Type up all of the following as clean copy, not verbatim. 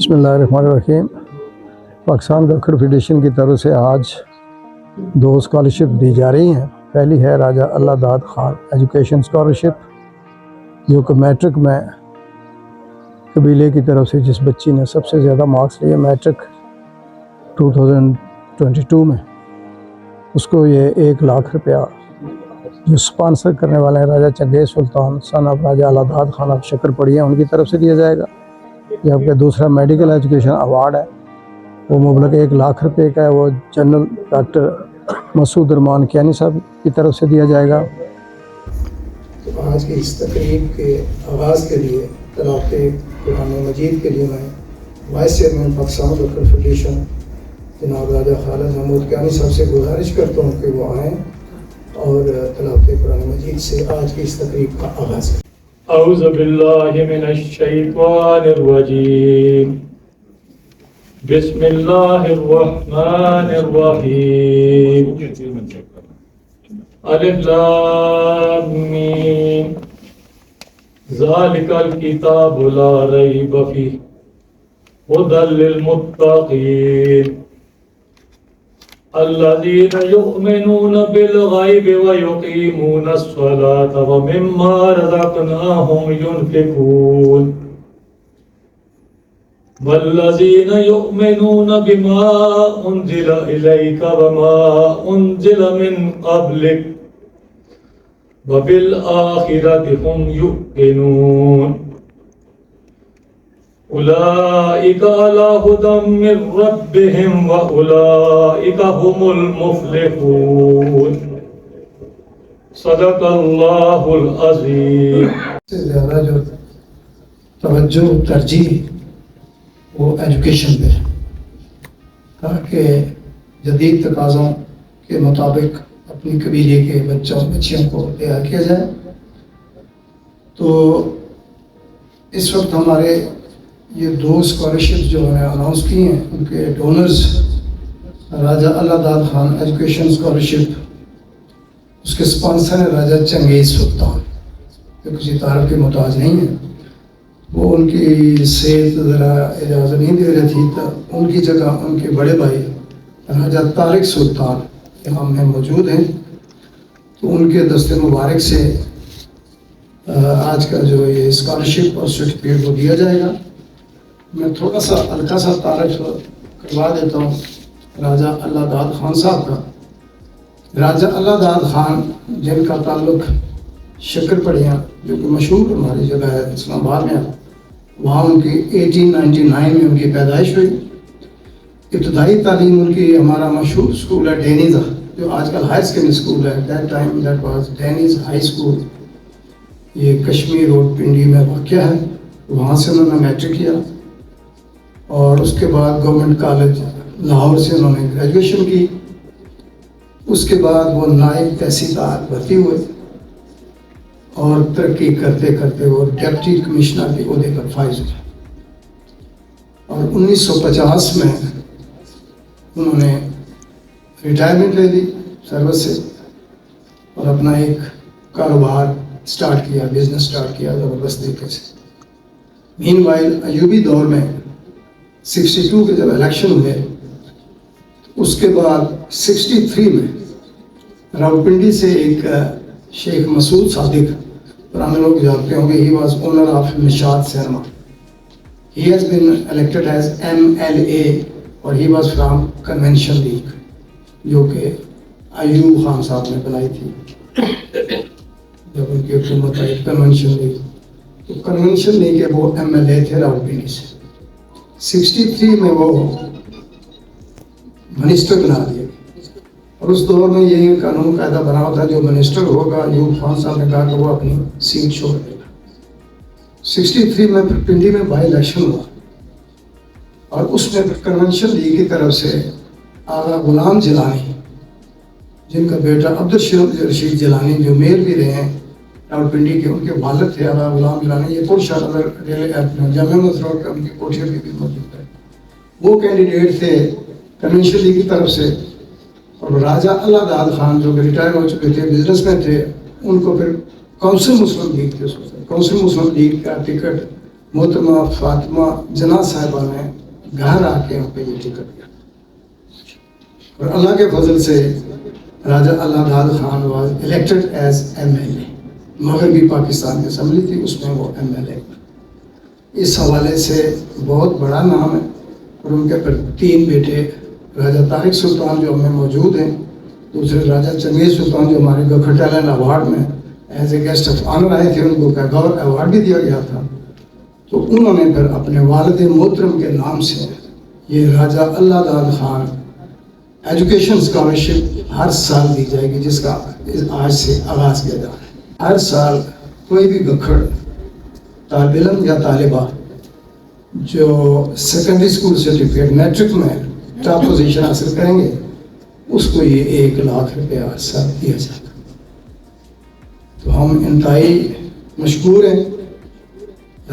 بسم اللہ الرحمن الرحیم۔ پاکستان کرکٹ فیڈریشن کی طرف سے آج 2 اسکالرشپ دی جا رہی ہیں۔ پہلی ہے راجہ اللہ داد خان ایجوکیشن اسکالرشپ، جو کہ میٹرک میں قبیلے کی طرف سے جس بچی نے سب سے زیادہ مارکس لیے میٹرک 2022 میں، اس کو یہ 1 لاکھ روپیہ جو اسپانسر کرنے والے ہیں راجہ چنگیز سلطان سن of Raja Allah Dad Khan of شکر پڑھی ہیں، ان کی طرف سے دیا جائے گا۔ جبکہ دوسرا میڈیکل ایجوکیشن ایوارڈ ہے، وہ مبلغ 1 لاکھ روپے کا ہے، وہ جنرل ڈاکٹر مسعود ارمان کیانی صاحب کی طرف سے دیا جائے گا۔ آج کی اس تقریب کے آغاز کے لیے تلاوت قرآن مجید کے لیے میں vice chairman Pakistan cricket federation جناب راجہ خالد محمود کیانی صاحب سے گزارش کرتا ہوں کہ وہ آئیں اور تلاوت قرآن مجید سے آج کی اس تقریب کا آغاز کریں۔ اعوذ باللہ من الشیطان الرجیم، بسم اللہ الرحمن الرحیم، الف لام میم، ذالک الکتاب لا ریب فیہ ھدی للمتقین الذین یؤمنون بالغیب ویقیمون الصلاة ومما رزقناہم ینفقون والذین یؤمنون بما انزل الیک وما انزل من قبلک وبالآخرۃ ھم یوقنون اولئک علی ھدی من ربہم واولئک ھم المفلحون۔ صدق اللہ العظیم۔ سے زیادہ جو توجہ ترجیح وہ ایجوکیشن پہ ہے، تاکہ جدید تقاضوں کے مطابق اپنی قبیلے کے بچیوں کو تیار کیا جائے۔ تو اس وقت ہمارے یہ 2 اسکالرشپ جو ہم نے اناؤنس کی ہیں، ان کے ڈونرز راجہ اللہ داد خان ایجوکیشن اسکالرشپ، اس کے اسپانسر ہیں راجہ چنگیز سلطان، جو کسی تعارف کے محتاج نہیں ہیں۔ وہ ان کی صحت ذرا اجازت نہیں دے رہی تھی، تو ان کی جگہ ان کے بڑے بھائی راجہ طارق سلطان یہاں میں موجود ہیں، تو ان کے دست مبارک سے آج کا جو یہ اسکالرشپ اور سرٹیفکیٹ وہ دیا جائے گا۔ میں تھوڑا سا ہلکا سا تعارف کروا دیتا ہوں راجہ اللہ داد خان صاحب کا۔ راجہ اللہ داد خان جن کا تعلق شکر پڑھیاں، جو کہ مشہور ہماری جگہ ہے اسلام آباد میں، وہاں ان کی 1899 میں ان کی پیدائش ہوئی۔ ابتدائی تعلیم ان کی ہمارا مشہور اسکول ہے ڈینیز، جو آج کل ہائی سیکنڈری اسکول ہے، that time that was Denny's high school, یہ کشمیر روڈ پنڈی میں واقع ہے۔ وہاں سے انہوں نے میٹرک کیا اور اس کے بعد گورنمنٹ کالج لاہور سے انہوں نے گریجویشن کی۔ اس کے بعد وہ نائب تحصیلدار بھرتی ہوئے اور ترقی کرتے کرتے وہ ڈپٹی کمشنر کے عہدے پر فائز ہوئے، اور 1950 میں انہوں نے ریٹائرمنٹ لے لی سروس سے اور اپنا ایک کاروبار سٹارٹ کیا، بزنس سٹارٹ کیا زبردست طریقے سے۔ مین وائل ایوبی دور میں 62 کے جب الیکشن ہوئے، اس کے بعد 63 میں راولپنڈی سے ایک شیخ مسعود صادق، پرانے لوگ جانتے ہوں گے، he was owner of Nishat cinema, he has been elected as MLA اور he was from convention league, جو کہ ایوب خان صاحب نے بنائی تھی جب ان کی حکومت آئی کنونشن لیگ۔ تو کنونشن لیگ کے وہ MLA تھے راولپنڈی سے۔ 63 میں وہ منسٹر بنا دیے، اور اس دور میں یہ قانون قاعدہ بنا ہوا تھا جو منسٹر ہوگا، ایوب خان صاحب نے کہا کہ وہ اپنی سیٹ چھوڑ دے گا۔ 63 میں پھر پنڈی میں بائی الیکشن ہوا، اور اس میں پھر کنونشن لیگ کی طرف سے آغا غلام جیلانی، جن کا بیٹا عبدالرشید جیلانی جو میئر بھی رہے ہیں راولپنڈی کے، ان کے والد تھے آغا غلام جیلانی، یہ پورشاہ جامعہ مسرور کا ان کی کوٹھی بھی موجود ہے۔ وہ کینڈیڈیٹ تھے کنونشن لیگ کی طرف سے، اور راجہ اللہ داد خان جو کہ ریٹائر ہو چکے تھے، بزنس مین تھے، ان کو پھر کونسل مسلم لیگ تھے، کونسل مسلم لیگ کا ٹکٹ मोहतरमा फातिमा जना साहिबा ने घर आके उन पे ये टिकट दिया और अल्लाह के फजल से Raja Allah Khan was elected as MLA। मगरबी पाकिस्तान की असम्बली थी, उसमें वो MLA। इस हवाले से बहुत बड़ा नाम है। और उनके फिर 3 बेटे, राजा तारिक सुल्तान जो हमें मौजूद हैं, दूसरे राजा चंगेज़ सुल्तान जो हमारे गखर टैलेंट अवार्ड में as a guest of honour आए थे, उनको गौर अवार्ड भी दिया गया था। तो उन्होंने फिर अपने वालिद मोहतरम के नाम से ये राजा अल्लाह खान एजुकेशन स्कॉलरशिप हर साल दी जाएगी, जिसका आज से आगाज़ किया जा रहा है। हर साल कोई भी गखड़ तालिब इल्म या तालिबा जो सेकेंडरी स्कूल सर्टिफिकेट मैट्रिक में टॉप पोजीशन हासिल करेंगे, उसको ये 1 लाख रुपया हर साल दिया जाएगा। तो हम इंतहाई मशकूर हैं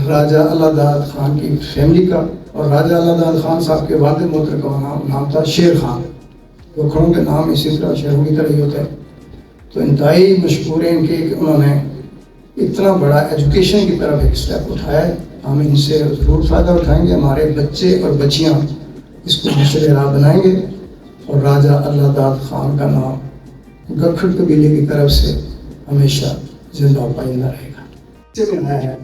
राजा अल्लाह खान की फैमिली का। और राजा अल्लाह खान साहब के वालिद मोहतरम का नाम था शेर खान। गखड़ों के नाम इसी तरह शेरों की तरह ही होते हैं। तो इंतहाई मशकूर हैं इनके कि उन्होंने इतना बड़ा एजुकेशन की तरफ एक स्टेप उठाया है। हम इनसे ज़रूर फ़ायदा उठाएंगे। हमारे बच्चे और बच्चियाँ इसको नशर राह बनाएंगे और राजा अल्लाह खान का नाम गखड़ कबीले की तरफ से हमेशा जिंदा पाइंदा रहेगा। बच्चे में आया है,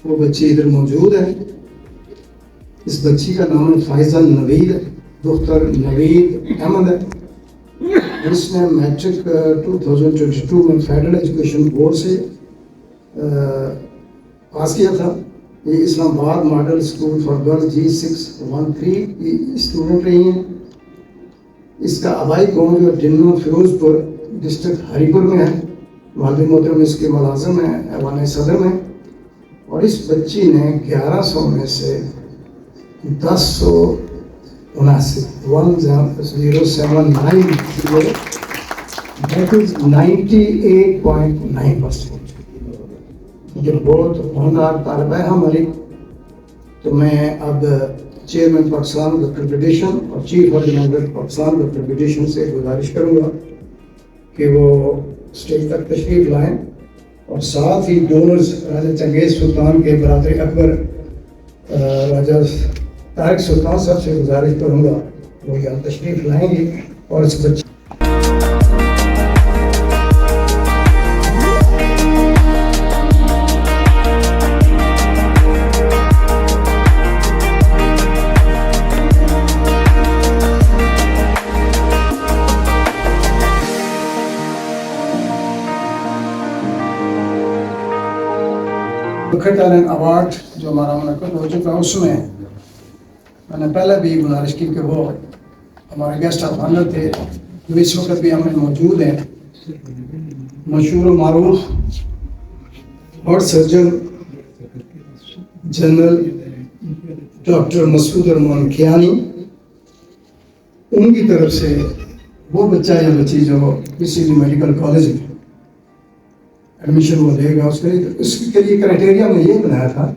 वो बच्ची इधर मौजूद है। इस बच्ची का नाम है फाइजा नवीद, दुख्तर नवीद अहमद है। इसने मैट्रिक 2022 में फेडरल एजुकेशन बोर्ड से पास किया था। ये Islamabad model school for girls G613 की स्टूडेंट रही हैं। इसका आबाई गाँव जो डिन्नो फिरोजपुर डिस्ट्रिक्ट हरीपुर में है। वालिद मोहतरम इसके मुलाजिम हैं ऐवान सदर में। और इस बच्ची ने 1100 में से 1079 that is 98.9%। ये बहुत होनहार तालिबा है हमारी। तो मैं अब चेयरमैन पाकिस्तान गखड़ फेडरेशन और chief organiser Pakistan Gakhar federation से गुजारिश करूँगा कि वो स्टेज तक तशरीफ लाएँ और साथ ही डोनर्स राजा चंगेज़ सुल्तान के बरादर अकबर राजा तारिक सुल्तान साहब से गुजारिश करूँगा वो यहाँ तशरीफ लाएंगे और इस बच्चे गखड़ टैलेंट अवार्ड जो हमारा मुनक़्क़िद हो चुका है, उसमें मैंने पहले भी गुजारिश की कि वो हमारे गेस्ट ऑफ ऑनर थे जो इस वक्त भी हमें मौजूद हैं। मशहूर मारूफ heart surgeon general doctor Masood Rehman Kiyani, उनकी तरफ से वो बच्चा या बच्ची जो किसी भी मेडिकल कॉलेज में एडमिशन वो लेगा, उसके लिए क्राइटेरिया में ये बनाया था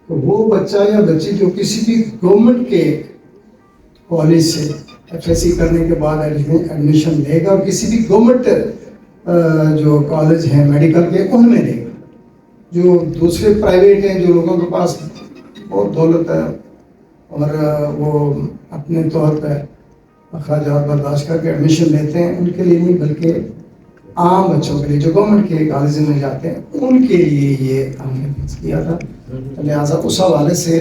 तो वो बच्चा या बच्ची जो किसी भी गवर्नमेंट के कॉलेज से FSC करने के बाद एडमिशन लेगा और किसी भी गवर्नमेंट जो कॉलेज हैं मेडिकल के उनमें लेगा। जो दूसरे प्राइवेट हैं, जो लोगों के पास बहुत दौलत है और वो अपने तौर पर अखराजात बर्दाश्त करके एडमिशन लेते हैं, उनके लिए नहीं बल्कि आम बच्चों के लिए जो गवर्नमेंट के कॉलेज में जाते हैं उनके लिए ये हमने फिक्स किया था। लिहाजा उस हवाले से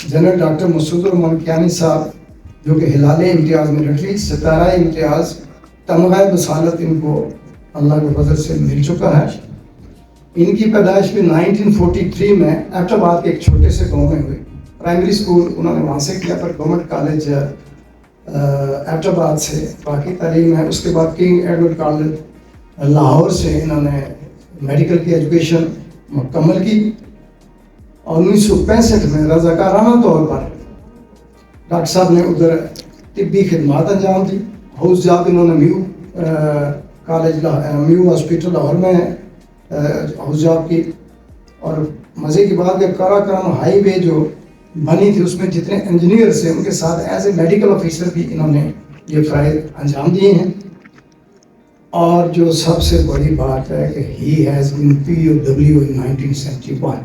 जनरल डॉक्टर मसूद रहमान कियानी साहब जो कि हिलाल इम्तियाज़ मिलिट्री सितारा इम्तियाज़ तमगा बसालत इनको अल्लाह के फजल से मिल चुका है। इनकी पैदाइश भी 1943 में एबटाबाद के एक छोटे से गाँव में हुई। प्राइमरी स्कूल उन्होंने वहाँ से किया, पर गवर्नमेंट कॉलेज एबटाबाद से बाकी तालीम है। उसके बाद किंग एडवर्ड कॉलेज लाहौर से इन्होंने मेडिकल की एजुकेशन मुकम्मल की और 1965 में रज़ाकाराना तौर पर डॉक्टर साहब ने उधर तिब्बी खिदमात अंजाम दी। हाउस जॉब इन्होंने म्यू हॉस्पिटल लाहौर में हाउस जॉब की। और मज़े की बात है काराकोरम हाईवे जो बनी थी उसमें जितने इंजीनियर्स थे उनके साथ एज ए मेडिकल ऑफिसर भी इन्होंने ये फ़राइज़ अंजाम दिए हैं। और जो सबसे बड़ी बात है कि he has been POW in 1971।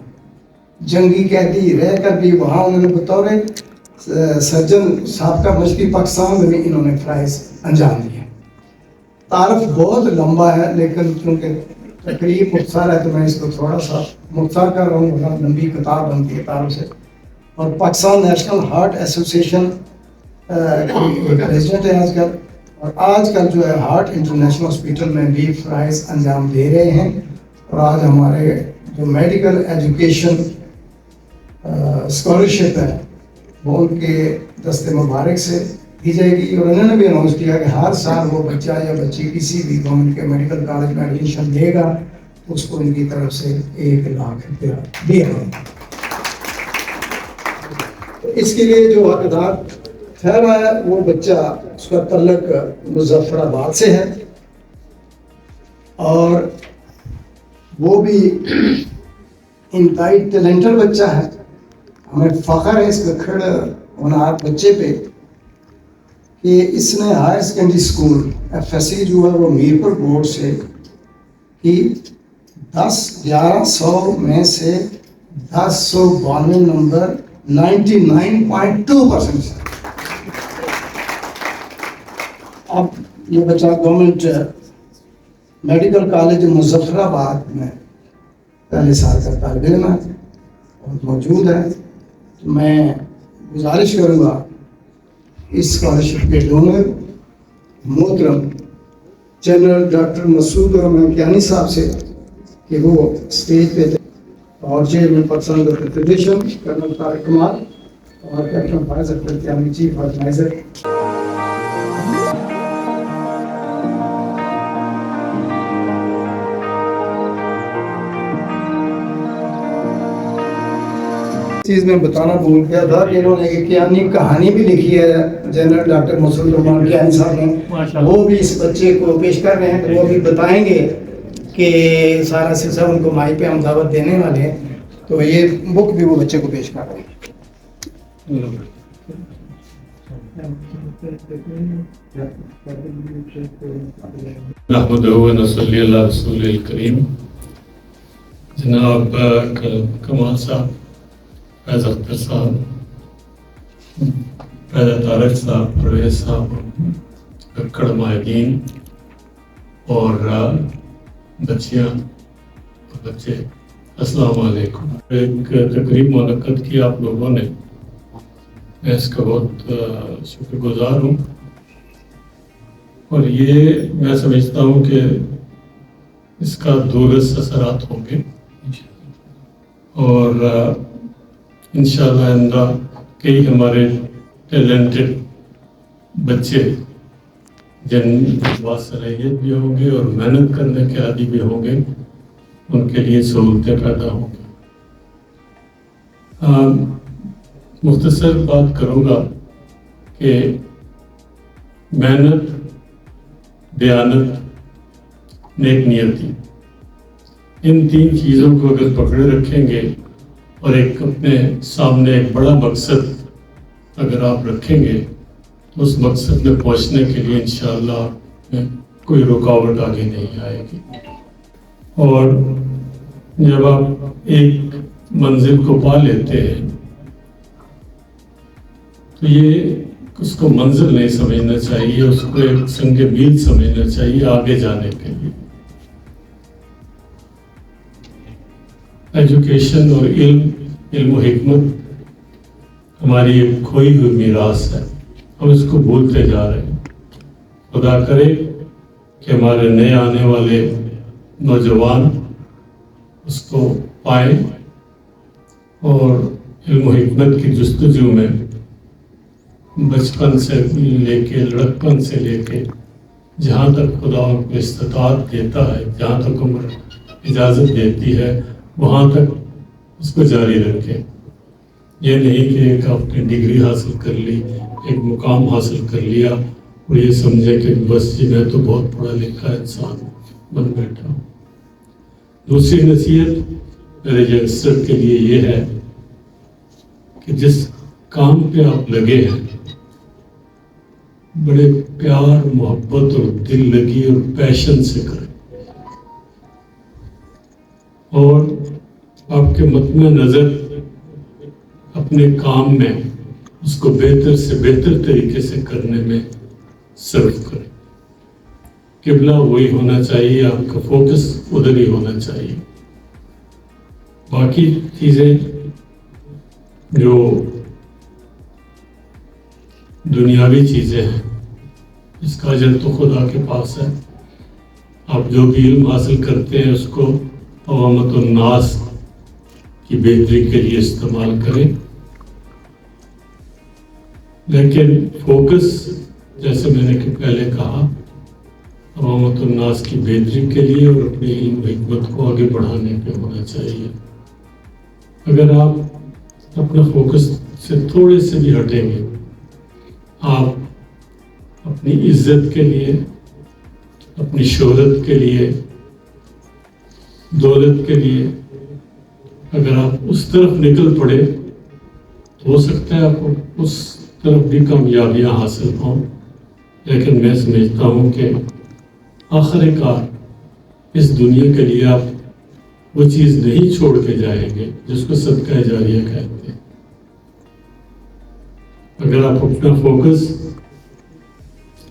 जंगी कैदी रह कर भी वहाँ उन्होंने बतौर सर्जन साबका मशरक़ी पाकिस्तान में भी इन्होंने फ़राइज़ अंजाम दिए। तारफ़ बहुत लंबा है, लेकिन क्योंकि तकरीब मुख्तसर है तो मैं इसको थोड़ा सा मुख्तसर कर रहा हूँ, वरना लंबी किताब बनती है तारफ़ से। और पाकिस्तान नेशनल हार्ट एसोसिएशन की प्रेसिडेंट है आजकल, और आजकल जो है हार्ट इंटरनेशनल हॉस्पिटल में भी फ़राइज़ अंजाम दे रहे हैं। और आज हमारे जो मेडिकल एजुकेशन स्कॉलरशिप है वो उनके दस्ते मुबारक से दी जाएगी। और उन्होंने भी अनाउंस किया कि हर साल वो बच्चा या बच्ची किसी भी गवर्नमेंट के मेडिकल कॉलेज में एडमिशन लेगा तो उसको इनकी तरफ से 1 लाख रुपया दिया जाएगा। तो इसके लिए जो हकदार ठहरा है वो बच्चा, उसका तल्लक मुजफ्फराबाद से है और वो भी इंतहाई टैलेंटेड बच्चा है। हमें फ़ख्र है इस खड़े होनहार बच्चे पे कि इसने हायर सेकेंडरी स्कूल FSC जो है वो मीरपुर बोर्ड से ही 1100 में से 1092 नंबर 99.2% से। अब ये बच्चा गवर्नमेंट मेडिकल कॉलेज मुजफ्फराबाद में पहले साल का तालिब इल्म है और मौजूद है। तो मैं गुजारिश करूँगा इस स्कॉलरशिप के डोनर मोहतरम जनरल डॉक्टर मसूद रहमान कियानी साहब से कि वो स्टेज पे और chairman Pakistan federation colonel Tariq Kamal और captain Faiz Akhtar Kiyani chief organizer. चीज़ में बताना भूल गया था कि इन्होंने एक कियानी कहानी भी लिखी है जनरल डॉक्टर मसूद रहमान कियानी साहब ने, वो भी इस बच्चे को पेश कर रहे हैं। तो वो भी बताएंगे कि सारा सिलसिला उनको माई पे हम दावत देने वाले हैं, तो ये बुक भी वो बच्चे को पेश कर रहे हैं। नहमदुहु व नसल्ली अला रसूलिल करीम। जनाब कमाल साहब, फैज़ अख्तर साहब, फैज़ तारक साहब, परवेज़ साहब, कक्कड़ माहिदीन और बच्चियाँ और बच्चे, अस्सलाम वालेकुम। एक तकरीब मुनक्कद की आप लोगों ने, मैं इसका बहुत शुक्रगुजार हूँ। और ये मैं समझता हूँ कि इसका दूरस असरात होंगे और इंशाअल्लाह आइंदा कई हमारे टैलेंटेड बच्चे जिन बासलाहियत भी होंगे और मेहनत करने के आदी भी होंगे, उनके लिए सहूलतें पैदा होंगी। मुख्तसर बात करूँगा कि मेहनत, दयानत, नेक नियति, इन 3 चीज़ों को अगर पकड़े रखेंगे और एक अपने सामने एक बड़ा मकसद अगर आप रखेंगे तो उस मकसद में पहुंचने के लिए इंशाअल्लाह कोई रुकावट आगे नहीं आएगी। और जब आप एक मंजिल को पा लेते हैं तो ये उसको मंजिल नहीं समझना चाहिए, उसको एक संगे मील समझना चाहिए आगे जाने के लिए। एजुकेशन और इल्म हिकमत हमारी एक खोई हुई मीरास है, हम इसको भूलते जा रहे हैं। खुदा करे कि हमारे नए आने वाले नौजवान उसको पाएं और इल्म हिकमत की जुस्तजू में बचपन से लेके लड़कपन से लेके जहाँ तक खुदा उनको इस्तात देता है, जहाँ तक उम्र इजाज़त देती है, वहाँ तक उसको जारी रखें। ये नहीं कि एक आपने डिग्री हासिल कर ली, एक मुकाम हासिल कर लिया और ये समझे कि बस जी मैं तो बहुत पढ़ा लिखा इंसान बन बैठा हूँ। दूसरी नसीहत मेरे यंगस्टर के लिए ये है कि जिस काम पे आप लगे हैं बड़े प्यार, मोहब्बत और दिल लगी और पैशन से करें। और आपके मतमे नज़र اپنے کام میں اس کو بہتر سے بہتر طریقے سے کرنے میں صرف کریں. قبلہ وہی ہونا چاہیے، آپ کا فوکس ادھر ہی ہونا چاہیے. باقی چیزیں جو دنیاوی چیزیں ہیں اس کا اجر تو خدا کے پاس ہے. آپ جو بھی علم حاصل کرتے ہیں اس کو عوامت الناس کی بہتری کے لیے استعمال کریں، لیکن فوکس جیسے میں نے پہلے کہا عوامت الناس کی بہتری کے لیے اور اپنی علم و حکمت کو آگے بڑھانے پہ ہونا چاہیے. اگر آپ اپنا فوکس سے تھوڑے سے بھی ہٹیں گے، آپ اپنی عزت کے لیے، اپنی شہرت کے لیے، دولت کے لیے اگر آپ اس طرف نکل پڑے تو ہو سکتا ہے آپ کو اس طرف بھی کامیابیاں حاصل ہوں. لیکن میں سمجھتا ہوں کہ آخر کار اس دنیا کے لیے آپ وہ چیز نہیں چھوڑ کے جائیں گے جس کو صدقہ جاریہ کہتے ہیں. اگر آپ اپنا فوکس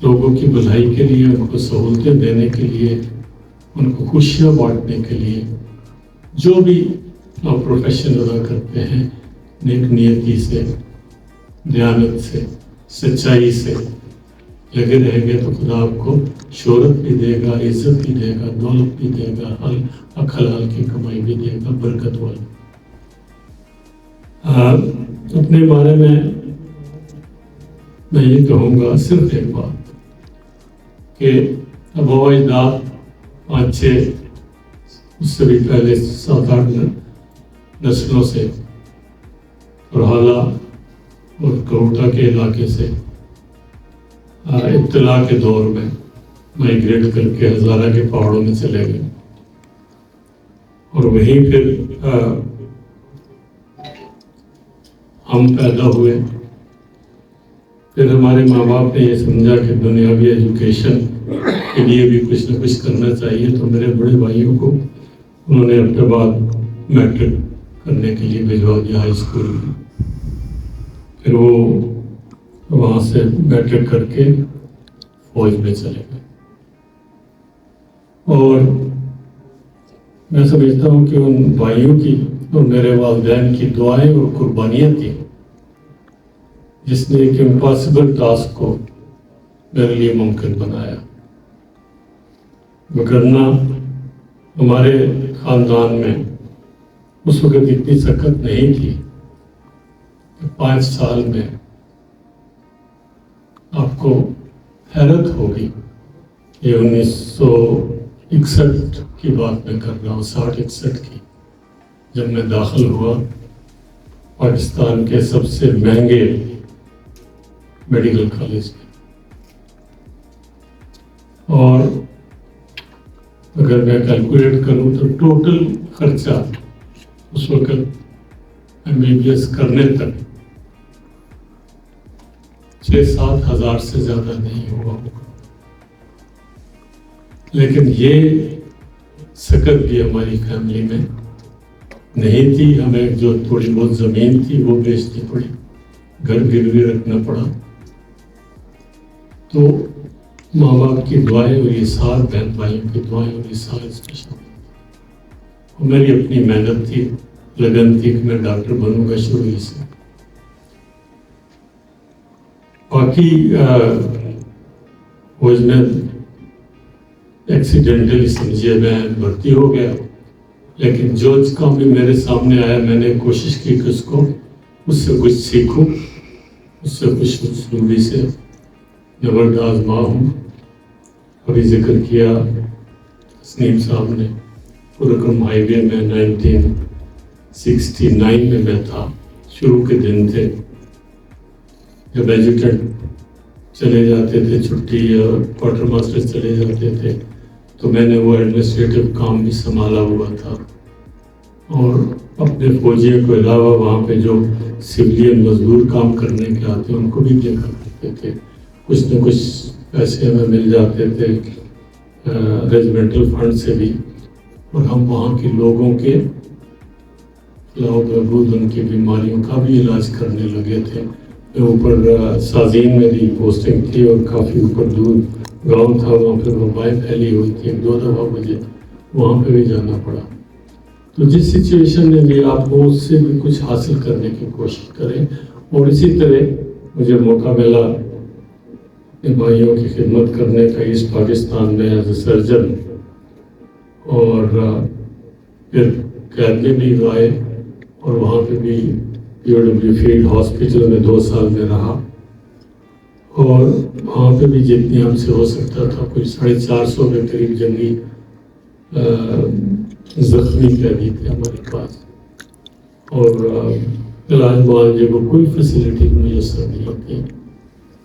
لوگوں کی بھلائی کے لیے، ان کو سہولتیں دینے کے لیے، ان کو خوشیاں بانٹنے کے لیے، جو بھی آپ پروفیشن ادا کرتے ہیں نیک نیتی سے، دیانت سے، سچائی سے لگے رہیں گے تو خدا آپ کو شہرت بھی دے گا، عزت بھی دے گا، دولت بھی دے گا، حلال کی کمائی بھی دے گا، برکت والی. اپنے بارے میں یہ کہوں گا صرف ایک بات کہ آباء و اجداد 5-6 اس سے بھی پہلے 7-8 نسلوں سے رحالہ اور کوٹا کے علاقے سے ابتلا کے دور میں مائیگریٹ کر کے ہزارہ کے پہاڑوں میں چلے گئے اور وہیں پھر ہم پیدا ہوئے. پھر ہمارے ماں باپ نے یہ سمجھا کہ دنیاوی ایجوکیشن کے لیے بھی کچھ نہ کچھ کرنا چاہیے، تو میرے بڑے بھائیوں کو انہوں نے اپنے بعد میٹرک کرنے کے لیے بھجوا دیا ہائی اسکول میں. پھر وہ وہاں سے میٹرک کر کے فوج میں چلے گئے. اور میں سمجھتا ہوں کہ ان بھائیوں کی اور میرے والدین کی دعائیں اور قربانیاں تھیں جس نے ایک امپاسبل ٹاسک کو میرے لیے ممکن بنایا. وگرنہ ہمارے خاندان میں اس وقت اتنی سخت نہیں تھی کہ 5 سال میں آپ کو حیرت ہوگی. یہ 1961 کی بات میں کر رہا ہوں، 60-61 کی، جب میں داخل ہوا پاکستان کے سب سے مہنگے میڈیکل کالج میں. اور اگر میں کیلکولیٹ کروں تو ٹوٹل خرچہ اس وقت MBBS کرنے تک 6-7 ہزار سے زیادہ نہیں ہوا ہوگا. لیکن یہ سکت بھی ہماری فیملی میں نہیں تھی. ہمیں جو تھوڑی بہت زمین تھی وہ بیچنی پڑی، گھر گروی رکھنا پڑا. تو ماں باپ کی دعائیں اور یہ 7 بہن بھائیوں کی دعائیں اور یہ سارے اسپیشل اور میری اپنی محنت تھی، لگن تھی کہ میں ڈاکٹر بنوں گا شروع ہی سے. باقی فوج میں ایکسیڈنٹلی سمجھیے میں بھرتی ہو گیا، لیکن جو کام بھی میرے سامنے آیا میں نے کوشش کی کہ اس سے کچھ سیکھوں، اس سے کچھ اسلوبی سے نبرد آزما ہوں. ابھی ذکر کیا تسنیم صاحب نے، پورکرم ہائی وے میں 1969 میں تھا، شروع کے دن تھے جب ایجوکیٹ چلے جاتے تھے چھٹی یا کوارٹر ماسٹر چلے جاتے تھے، تو میں نے وہ ایڈمنسٹریٹو کام بھی سنبھالا ہوا تھا. اور اپنے فوجیوں کے علاوہ وہاں پہ جو سویلین مزدور کام کرنے کے آتے ان کو بھی دیکھا کرتے تھے. کچھ نہ کچھ پیسے ہمیں مل جاتے تھے ریجمنٹل فنڈ سے بھی، اور ہم وہاں کے لوگوں کے लाहौर महबूद उनकी बीमारियों का भी इलाज करने लगे थे। मैं ऊपर साजीन में भी पोस्टिंग थी और काफ़ी ऊपर दूर गांव था, वहाँ पर वबाएँ फैली हुई थी। 1-2 दफ़ा मुझे वहाँ पे भी जाना पड़ा। तो जिस सिचुएशन में भी आप हो उससे भी कुछ हासिल करने की कोशिश करें। और इसी तरह मुझे मौका मिला अपने भाइयों की खिदमत करने का इस पाकिस्तान में एज ए सर्जन, और फिर कैद में भी आए और वहाँ पे भी POW फील्ड हॉस्पिटल में 2 साल में रहा। और वहाँ पे भी जितनी हमसे हो सकता था, कोई 450 के करीब जंगी जख्मी कैदी थे हमारे पास, और इलाज मुआवजे को कोई फैसिलिटी मुयसर नहीं थी।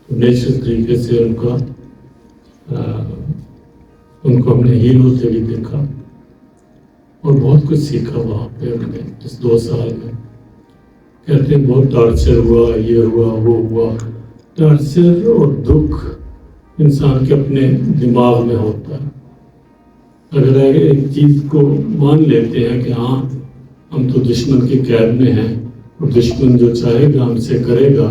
तो नेचुरल तरीके से उनको हमने हील होते भी देखा और बहुत कुछ सीखा वहाँ पे हमने इस 2 साल में। कहते हैं बहुत टार्चर हुआ, ये हुआ, वो हुआ। टार्चर और दुख इंसान के अपने दिमाग में होता है। अगर एक चीज़ को मान लेते हैं कि हाँ हम तो दुश्मन की कैद में हैं और दुश्मन जो चाहेगा हमसे करेगा,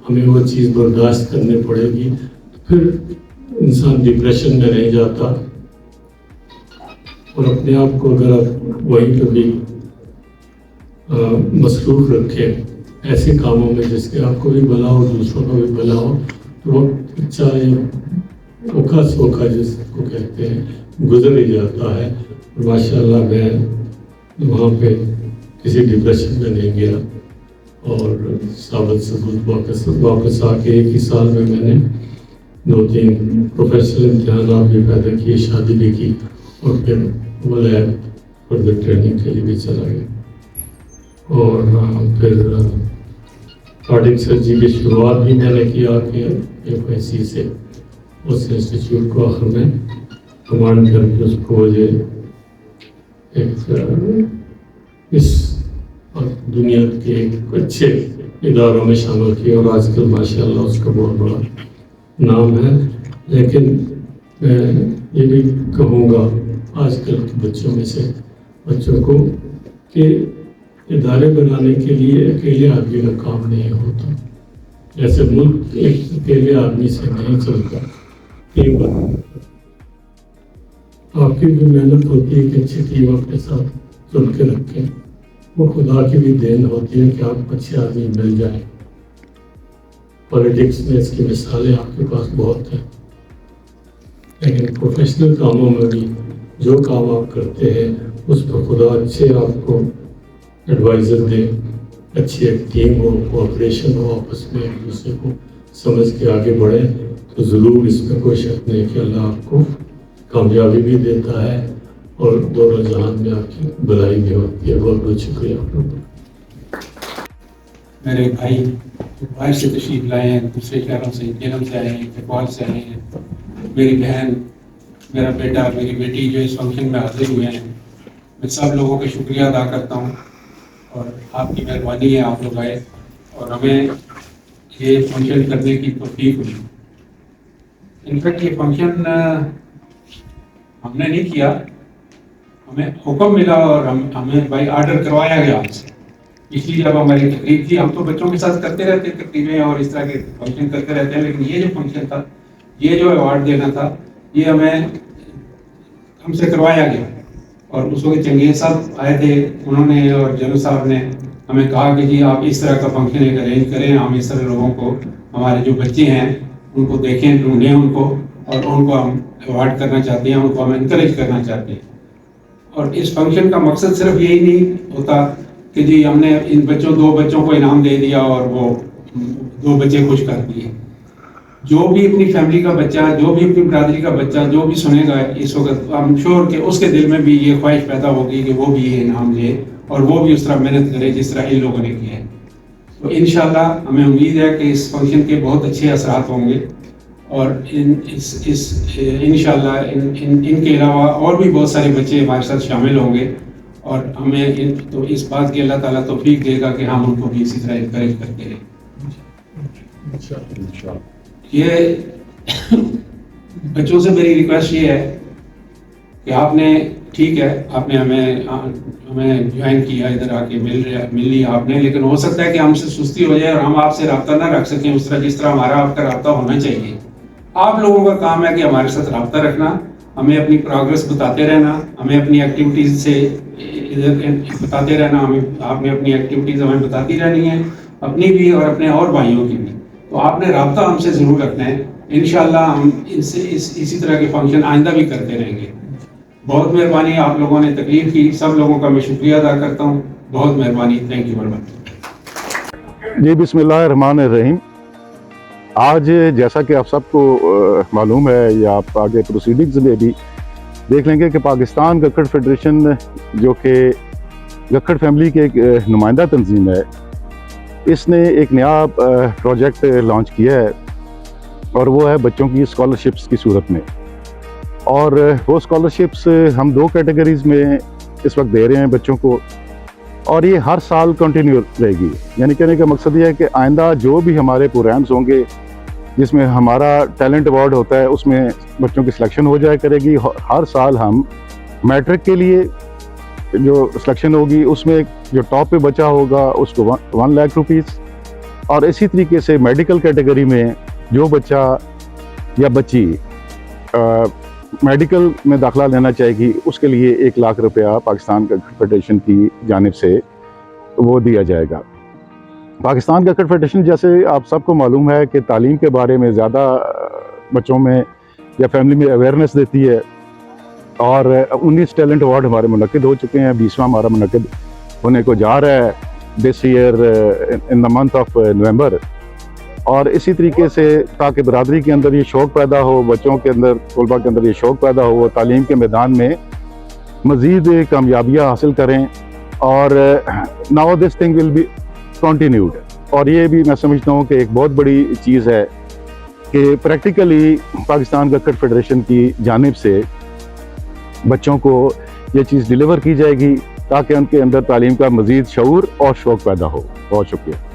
हमें वो चीज़ बर्दाश्त करनी पड़ेगी, फिर इंसान डिप्रेशन में नहीं जाता। और अपने आप को अगर आप वहीं पर भी मसरूफ़ रखें ऐसे कामों में जिसके आपको भी भला हो, दूसरों को भी भला हो, तो वक्त अच्छा ओखा सोखा जिसको कहते हैं गुजर ही जाता है। और माशाल्लाह मैं वहाँ पे किसी डिप्रेशन में नहीं गया और साबित सबूत वापस आके 1 ही साल में मैंने 2-3 प्रोफेशनल इम्तिहानात भी पैदा किए, शादी भी की और फिर वो लैब फर्दर ट्रेनिंग के लिए भी चला गया। और फिर कार्डियक सर्जरी की शुरुआत भी मैंने किया कि FIC से, उस इंस्टीट्यूट को आखिर में कमांड करके उसको मुझे एक इस दुनिया के एक अच्छे इदारों में शामिल किया और आजकल माशाल्लाह उसका बहुत बड़ा नाम है। लेकिन मैं ये भी कहूँगा आजकल के बच्चों को कि इदारे बनाने के लिए अकेले आदमी का काम नहीं होता। जैसे मुल्क एक अकेले आदमी से नहीं चलता, टीम वर्क, आपकी भी मेहनत होती है कि अच्छी टीम आपके साथ चुन के रखें। वो खुदा की भी देन होती है कि आप अच्छे आदमी मिल जाए। पॉलिटिक्स में इसकी मिसालें आपके पास बहुत हैं, लेकिन प्रोफेशनल कामों में भी जो काम आप करते हैं उस पर खुदा अच्छे आपको एडवाइज़र दे, अच्छी एक टीम हो, कोऑपरेशन हो, आपस में एक दूसरे को समझ के आगे बढ़ें, तो ज़रूर इसमें कोई शक नहीं कि अल्लाह आपको कामयाबी भी देता है और दोनों जहान में आपकी भलाई भी होती है। बहुत बहुत शुक्रिया आप लोगों का। मेरे भाई बाहर से तशरीफ़ लाए हैं, दूसरे शहरों से, जेलम से आए हैं, नेपाल से आए हैं, मेरी बहन, मेरा बेटा, मेरी बेटी जो इस फंक्शन में हाजिर हुए हैं, मैं सब लोगों का शुक्रिया अदा करता हूँ। और आपकी मेहरबानी है, आप लोग आए और हमें ये फंक्शन करने की तौफीक हुई। इनफैक्ट ये फंक्शन हमने नहीं किया, हमें हुक्म मिला और हमें भाई आर्डर करवाया गया हमसे। पिछली जब हमारी तकरीब थी, हम तो बच्चों के साथ करते रहते तकरीबें और इस तरह के फंक्शन करते रहते हैं, लेकिन ये जो फंक्शन था, ये जो अवार्ड देना था, ये हमें हमसे करवाया गया। और उस वक्त चंगेज़ साहब आए थे, उन्होंने और जनरल साहब ने हमें कहा कि जी आप इस तरह का फंक्शन एक अरेंज करें, हम इस तरह लोगों को, हमारे जो बच्चे हैं उनको देखें, ढूंढें उनको, और उनको हम अवार्ड करना चाहते हैं, उनको हम इनकरेज करना चाहते हैं। और इस फंक्शन का मकसद सिर्फ यही नहीं होता कि जी हमने इन बच्चों 2 बच्चों को इनाम दे दिया और वो 2 बच्चे खुश कर दिए। जो भी अपनी फैमिली का बच्चा, जो भी अपनी बरादरी का बच्चा जो भी सुनेगा इस वक्त, आई एम श्योर कि उसके दिल में भी ये ख्वाहिश पैदा होगी कि वो भी ये इनाम ले और वो भी उस तरह मेहनत करे जिस तरह इन लोगों ने किया है। तो इंशाल्लाह हमें उम्मीद है कि इस फंक्शन के बहुत अच्छे असरात होंगे और इंशाल्लाह इनके अलावा और भी बहुत सारे बच्चे हमारे साथ शामिल होंगे और हमें तो इस बात की अल्लाह ताला तौफीक देगा कि हम उनको भी इसी तरह इनकरेज करते रहें। ये बच्चों से मेरी रिक्वेस्ट ये है کہ آپ نے ٹھیک ہے آپ نے ہمیں جوائن کیا ادھر آ کے مل لیا آپ نے، لیکن ہو سکتا ہے کہ ہم سے سستی ہو جائے اور ہم آپ سے رابطہ نہ رکھ سکیں اس طرح جس طرح ہمارا آپ کا رابطہ ہونا چاہیے. آپ لوگوں کا کام ہے کہ ہمارے ساتھ رابطہ رکھنا، ہمیں اپنی پروگرس بتاتے رہنا، ہمیں اپنی ایکٹیویٹیز سے ادھر بتاتے رہنا، آپ نے اپنی ایکٹیویٹیز ہمیں بتاتی رہنی ہے، اپنی بھی اور اپنے اور بھائیوں کی بھی. تو آپ نے رابطہ ہم سے ضرور رکھنا ہے. انشاءاللہ ہم اسی طرح کے فنکشن آئندہ بھی کرتے رہیں گے. بہت مہربانی، آپ لوگوں نے تکلیف کی، سب لوگوں کا میں شکریہ ادا کرتا ہوں. بہت مہربانی، تھینک یو ویری مچ. جی بسم اللہ الرحمن الرحیم. آج جیسا کہ آپ سب کو معلوم ہے یا آپ آگے پروسیڈنگز میں بھی دیکھ لیں گے کہ پاکستان گکھڑ فیڈریشن جو کہ گکھڑ فیملی کے ایک نمائندہ تنظیم ہے، اس نے ایک نیا پروجیکٹ لانچ کیا ہے اور وہ ہے بچوں کی اسکالرشپس کی صورت میں. اور وہ اسکالرشپس ہم 2 کیٹیگریز میں اس وقت دے رہے ہیں بچوں کو، اور یہ ہر سال کنٹینیو رہے گی. یعنی کہنے کا مقصد یہ ہے کہ آئندہ جو بھی ہمارے پروگرامز ہوں گے جس میں ہمارا ٹیلنٹ ایوارڈ ہوتا ہے اس میں بچوں کی سلیکشن ہو جایا کرے گی. ہر سال ہم میٹرک کے لیے جو سلیکشن ہوگی اس میں جو ٹاپ پہ بچہ ہوگا اس کو 1 لاکھ روپیز، اور اسی طریقے سے میڈیکل کیٹیگری میں جو بچہ یا بچی میڈیکل میں داخلہ لینا چاہے گی اس کے لیے 1 لاکھ روپیہ پاکستان گکھڑ فیڈریشن کی جانب سے وہ دیا جائے گا. پاکستان گکھڑ فیڈریشن جیسے آپ سب کو معلوم ہے کہ تعلیم کے بارے میں زیادہ بچوں میں یا فیملی میں اویئرنیس دیتی ہے، اور 19 ٹیلنٹ ایوارڈ ہمارے منعقد ہو چکے ہیں. 20واں ہمارا منعقد ہونے کو جا رہا ہے this year in the month of November. اور اسی طریقے سے تاکہ برادری کے اندر یہ شوق پیدا ہو، بچوں کے اندر طلباء کے اندر یہ شوق پیدا ہو، وہ تعلیم کے میدان میں مزید کامیابیاں حاصل کریں. اور now this thing will be continued. اور یہ بھی میں سمجھتا ہوں کہ ایک بہت بڑی چیز ہے کہ پریکٹیکلی پاکستان گکھڑ فیڈریشن کی جانب سے بچوں کو یہ چیز ڈیلیور کی جائے گی تاکہ ان کے اندر تعلیم کا مزید شعور اور شوق پیدا ہو. بہت شکریہ.